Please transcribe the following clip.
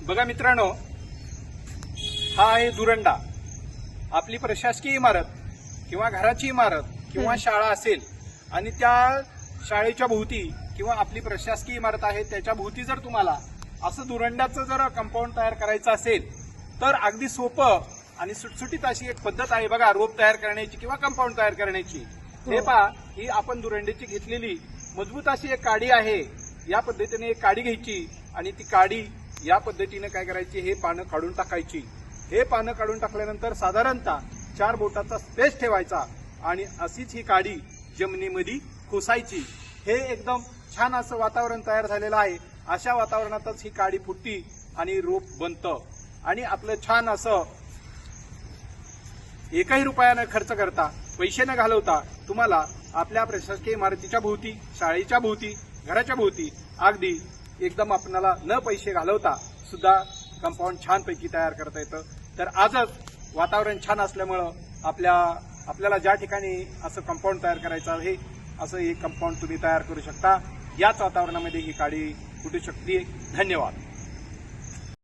बघा मित्रांनो, हा आहे दुरंडा. आपली प्रशासकीय इमारत किंवा घराची इमारत किंवा शाळा असेल आणि त्या शाळेच्या भोवती किंवा आपली प्रशासकीय इमारत आहे त्याच्या भोवती जर तुम्हाला असं दुरंड्याचं जर कंपाऊंड तयार करायचं असेल तर अगदी सोपं आणि सुटसुटीत अशी एक पद्धत आहे बघा, रोप तयार करण्याची किंवा कंपाऊंड तयार करण्याची. हे पहा, ही आपण दुरंड्याची घेतलेली मजबूत अशी एक काडी आहे. या पद्धतीने एक काडी घ्यायची आणि ती काडी या पद्धतीने काय करायची, हे पानं काढून टाकायची. हे पानं काढून टाकल्यानंतर साधारणतः 4 बोटाचा स्पेस ठेवायचा आणि अशीच ही काडी जमिनीमध्ये खोसायची. हे एकदम छान असं वातावरण तयार झालेलं आहे. अशा वातावरणातच ही काडी फुटती आणि रोप बनतं आणि आपलं छान असं एकही रुपयानं खर्च करता, पैसे न घालवता तुम्हाला आपल्या प्रशासकीय इमारतीच्या भोवती, शाळेच्या भोवती, घराच्या भोवती अगदी एकदम आपल्याला न पैसे घालवता सुद्धा कंपाऊंड छानपैकी तयार करता येतं. तर आजच वातावरण छान असल्यामुळं आपल्याला ज्या ठिकाणी असं कंपाऊंड तयार करायचं आहे असं एक कंपाऊंड तुम्ही तयार करू शकता. याच वातावरणामध्ये ही काडी फुटू शकते. धन्यवाद.